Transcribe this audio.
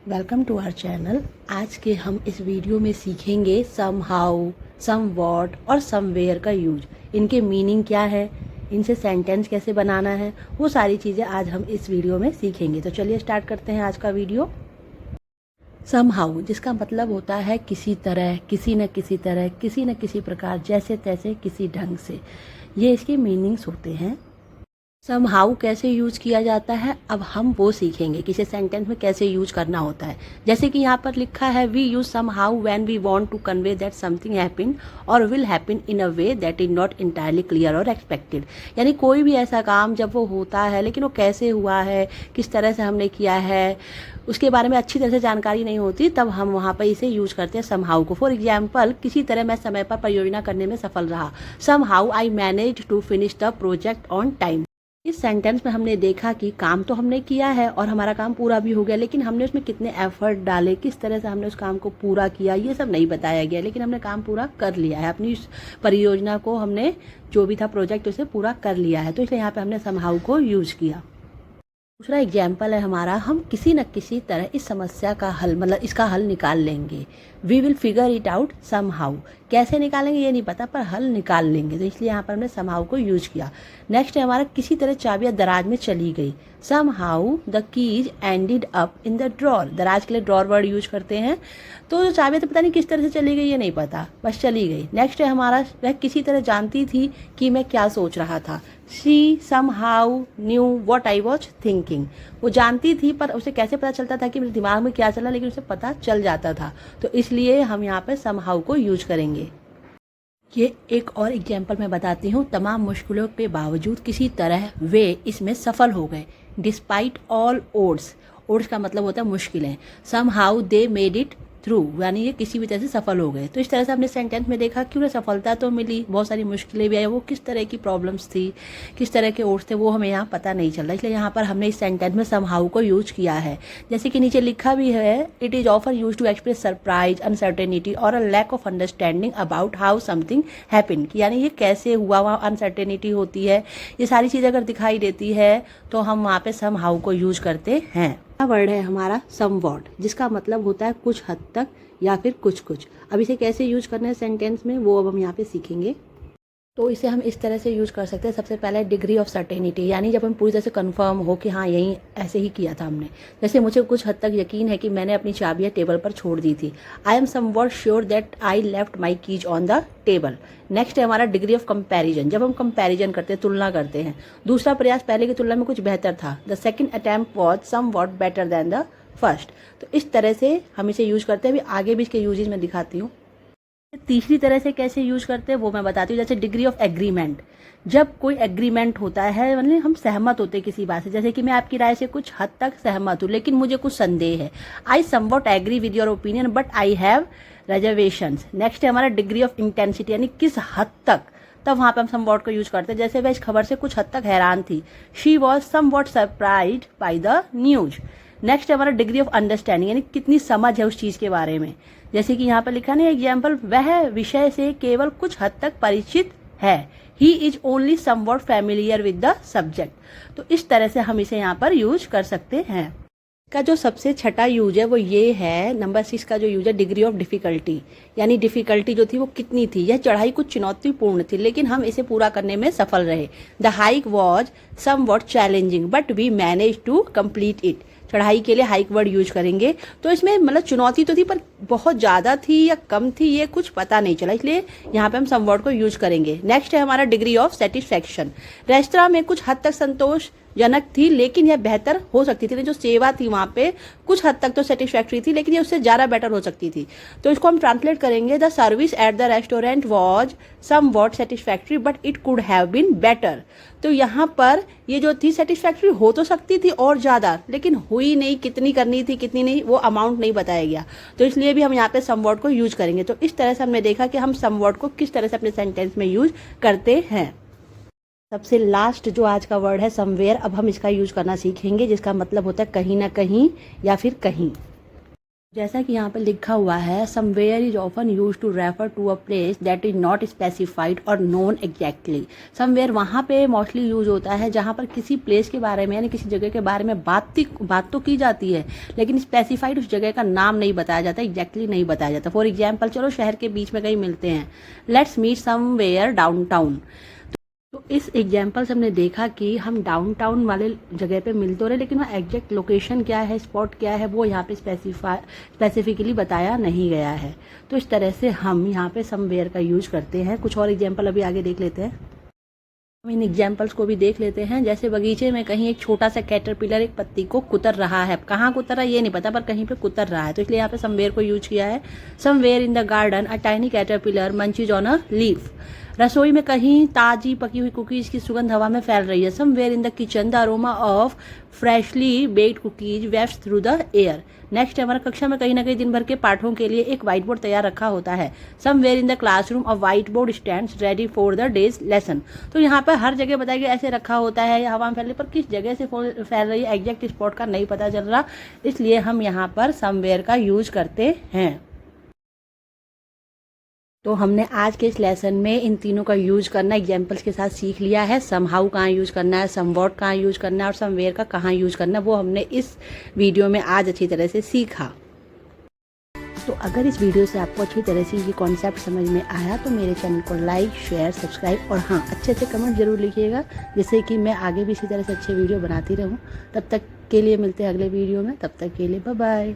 Welcome to our channel. आज के हम इस वीडियो में सीखेंगे सम हाउ, सम वॉट और समवेयर का यूज। इनके मीनिंग क्या है, इनसे सेंटेंस कैसे बनाना है, वो सारी चीज़ें आज हम इस वीडियो में सीखेंगे। तो चलिए स्टार्ट करते हैं आज का वीडियो। सम हाउ जिसका मतलब होता है किसी तरह, किसी न किसी तरह, किसी न किसी प्रकार, जैसे तैसे, किसी ढंग से, ये इसके मीनिंग्स होते हैं। सम हाउ कैसे यूज किया जाता है, अब हम वो सीखेंगे किसी सेंटेंस में कैसे यूज करना होता है। जैसे कि यहाँ पर लिखा है, we use some how when we want to convey that something happen और will happen in a way that is not entirely clear और एक्सपेक्टेड। यानी कोई भी ऐसा काम जब वो होता है लेकिन वो कैसे हुआ है, किस तरह से हमने किया है, उसके बारे में अच्छी तरह से जानकारी नहीं होती, तब हम वहाँ पर इसे यूज करते हैं सम हाउ को। फॉर एग्जाम्पल, किसी तरह मैं समय पर परियोजना करने में सफल रहा। Somehow I manage to finish the project on time. इस सेंटेंस में हमने देखा कि काम तो हमने किया है और हमारा काम पूरा भी हो गया, लेकिन हमने उसमें कितने एफर्ट डाले, किस तरह से हमने उस काम को पूरा किया, ये सब नहीं बताया गया। लेकिन हमने काम पूरा कर लिया है, अपनी परियोजना को हमने जो भी था प्रोजेक्ट उसे पूरा कर लिया है। तो इसलिए यहाँ पे हमने समहाउ को यूज किया। दूसरा एग्जाम्पल है हमारा, हम किसी न किसी तरह इस समस्या का हल, मतलब इसका हल निकाल लेंगे। We will figure it out somehow. कैसे निकालेंगे ये नहीं पता, पर हल निकाल लेंगे। तो इसलिए यहाँ पर हमने सम हाउ को यूज किया। नेक्स्ट है हमारा, किसी तरह चाबियाँ दराज में चली गई। Somehow the keys ended up in the drawer. दराज के लिए ड्रॉर वर्ड यूज करते हैं। तो चाबियाँ तो पता नहीं किस तरह से चली गई, ये नहीं पता, बस चली गई। नेक्स्ट है हमारा, वह किसी तरह जानती थी कि मैं क्या सोच रहा था। She somehow knew what I was thinking। वो जानती थी, पर उसे कैसे पता चलता था कि मेरे दिमाग में क्या चला, लेकिन उसे पता चल जाता था। तो इसलिए हम यहाँ पे somehow को यूज करेंगे। ये एक और एग्जाम्पल मैं बताती हूँ। तमाम मुश्किलों के बावजूद किसी तरह वे इसमें सफल हो गए। Despite all odds. ओड्स का मतलब होता है मुश्किलें। somehow they made it through, यानी ये किसी भी तरह से सफल हो गए। तो इस तरह से हमने सेंटेंस में देखा कि उन्हें सफलता तो मिली, बहुत सारी मुश्किलें भी आई, वो किस तरह की प्रॉब्लम्स थी, किस तरह के ओट्स थे, वो हमें यहाँ पता नहीं चल रहा। इसलिए यहाँ पर हमने इस सेंटेंस में समहाउ को यूज किया है। जैसे कि नीचे लिखा भी है, इट इज ऑफर use to express surprise, uncertainty और a lack of understanding about how something happen. यानी ये कैसे हुआ, वहाँ अनसर्टेनिटी होती है, ये सारी चीज़ अगर दिखाई देती है तो हम वहाँ पे समहाउ को यूज करते हैं। वर्ड है हमारा समवॉट, जिसका मतलब होता है कुछ हद तक या फिर कुछ कुछ। अब इसे कैसे यूज करना है सेंटेंस में, वो अब हम यहाँ पे सीखेंगे। तो इसे हम इस तरह से यूज कर सकते हैं। सबसे पहले डिग्री ऑफ सर्टेनिटी, यानी जब हम पूरी तरह से कंफर्म हो कि हाँ यही ऐसे ही किया था हमने। जैसे मुझे कुछ हद तक यकीन है कि मैंने अपनी चाबियाँ टेबल पर छोड़ दी थी। I am somewhat sure that I left my keys on the table. Next है हमारा डिग्री ऑफ कंपैरिजन। जब हम कंपैरिजन करते हैं, तुलना करते हैं, दूसरा प्रयास पहले की तुलना में कुछ बेहतर था। The second attempt was somewhat better than the first. तो इस तरह से हम इसे यूज करते हैं। अभी आगे भी इसके यूजेज मैं दिखाती हूँ। तीसरी तरह से कैसे यूज करते हैं वो मैं बताती हूँ। जैसे डिग्री ऑफ एग्रीमेंट, जब कोई एग्रीमेंट होता है, मतलब हम सहमत होते हैं किसी बात से। जैसे कि मैं आपकी राय से कुछ हद तक सहमत हूँ, लेकिन मुझे कुछ संदेह है। I somewhat agree with your opinion but I have reservations. Next है हमारा डिग्री ऑफ इंटेंसिटी, यानी किस हद तक, तब वहाँ पे हम समवॉट को यूज करते हैं। जैसे वह इस खबर से कुछ हद तक हैरान थी। She was somewhat surprised by the news. Next है हमारा डिग्री ऑफ अंडरस्टैंडिंग, यानी कितनी समझ है उस चीज के बारे में। जैसे कि यहाँ पर लिखा नहीं एग्जाम्पल, वह विषय से केवल कुछ हद तक परिचित है। He is only somewhat familiar with the subject. तो इस तरह से हम इसे यहाँ पर यूज कर सकते हैं। का जो सबसे छठा यूज है वो ये है, नंबर 6 का जो यूज है, डिग्री ऑफ डिफिकल्टी, यानी डिफिकल्टी जो थी वो कितनी थी। यह चढ़ाई कुछ चुनौतीपूर्ण थी, लेकिन हम इसे पूरा करने में सफल रहे। The hike was somewhat challenging but we manage to complete it. चढ़ाई के लिए हाइक वर्ड यूज करेंगे। तो इसमें मतलब चुनौती तो थी, पर बहुत ज़्यादा थी या कम थी ये कुछ पता नहीं चला, इसलिए यहाँ पे हम सम वर्ड को यूज करेंगे। नेक्स्ट है हमारा डिग्री ऑफ सेटिस्फैक्शन। रेस्तरां में कुछ हद तक संतोषजनक थी, लेकिन यह बेहतर हो सकती थी। जो सेवा थी वहाँ पे कुछ हद तक तो सेटिस्फैक्ट्री थी, लेकिन ये उससे ज़्यादा बेटर हो सकती थी। तो इसको हम ट्रांसलेट करेंगे, the service at the restaurant was somewhat satisfactory but it could have been better. तो यहाँ पर ये जो थी सेटिस्फैक्ट्री हो तो सकती थी और ज़्यादा, लेकिन हुई नहीं। कितनी करनी थी कितनी नहीं, वो अमाउंट नहीं बताया गया। तो इसलिए भी हम यहाँ पे समवॉट को यूज करेंगे। तो इस तरह से हमने देखा कि हम समवॉट को किस तरह से अपने सेंटेंस में यूज करते हैं। सबसे लास्ट जो आज का वर्ड है समवेयर, अब हम इसका यूज करना सीखेंगे, जिसका मतलब होता है कहीं ना कहीं या फिर कहीं। जैसा कि यहाँ पे लिखा हुआ है, somewhere is often use to refer to a place that is not specified और नोन एग्जैक्टली। समवेयर वहाँ पे मोस्टली यूज होता है जहाँ पर किसी प्लेस के बारे में यानी किसी जगह के बारे में बात तो की जाती है, लेकिन स्पेसिफाइड उस जगह का नाम नहीं बताया जाता, एग्जैक्टली नहीं बताया जाता। फॉर एग्जाम्पल, चलो शहर के बीच में कहीं मिलते हैं, लेट्स मीट समवेयर डाउनटाउन। तो इस एग्जाम्पल से हमने देखा कि हम डाउनटाउन वाले जगह पे मिल तो रहे, लेकिन वहाँ एग्जैक्ट लोकेशन क्या है, स्पॉट क्या है, वो यहाँ पे स्पेसिफिकली बताया नहीं गया है। तो इस तरह से हम यहाँ पे समवेयर का यूज करते हैं। कुछ और एग्जाम्पल अभी आगे देख लेते हैं। हम इन एग्जाम्पल्स को भी देख लेते हैं। जैसे बगीचे में कहीं एक छोटा सा कैटरपिलर एक पत्ती को कुतर रहा है, कहाँ कुतर रहा है ये नहीं पता, पर कहीं पे कुतर रहा है, तो इसलिए यहाँ पे समवेयर को यूज किया है। Somewhere in the garden a tiny caterpillar munchies on a leaf. रसोई में कहीं ताजी पकी हुई कुकीज की सुगंध हवा में फैल रही है। Somewhere in the kitchen the aroma of freshly baked cookies waves through the air. Next हमारा कक्षा में कहीं ना कहीं दिन भर के पाठों के लिए एक व्हाइट बोर्ड तैयार रखा होता है। Somewhere in the classroom a white board stands ready for the days lesson. तो यहाँ पर हर जगह बताया गया ऐसे रखा होता है या हवा में फैलने पर किस जगह से फैल रही है एग्जैक्ट स्पॉट का नहीं पता चल रहा, इसलिए हम यहाँ पर समवेयर का यूज करते हैं। तो हमने आज के इस लेसन में इन तीनों का यूज करना एग्जाम्पल्स के साथ सीख लिया है। समहाउ कहाँ यूज करना है, समवॉट कहाँ यूज करना है और समवेयर का कहाँ यूज करना है, वो हमने इस वीडियो में आज अच्छी तरह से सीखा। तो अगर इस वीडियो से आपको अच्छी तरह से ये कॉन्सेप्ट समझ में आया तो मेरे चैनल को लाइक, शेयर, सब्सक्राइब और हाँ, अच्छे अच्छे कमेंट जरूर लिखिएगा, जिससे कि मैं आगे भी इसी तरह से अच्छे वीडियो बनाती रहूँ। तब तक के लिए मिलते हैं अगले वीडियो में, तब तक के लिए बाय बाय।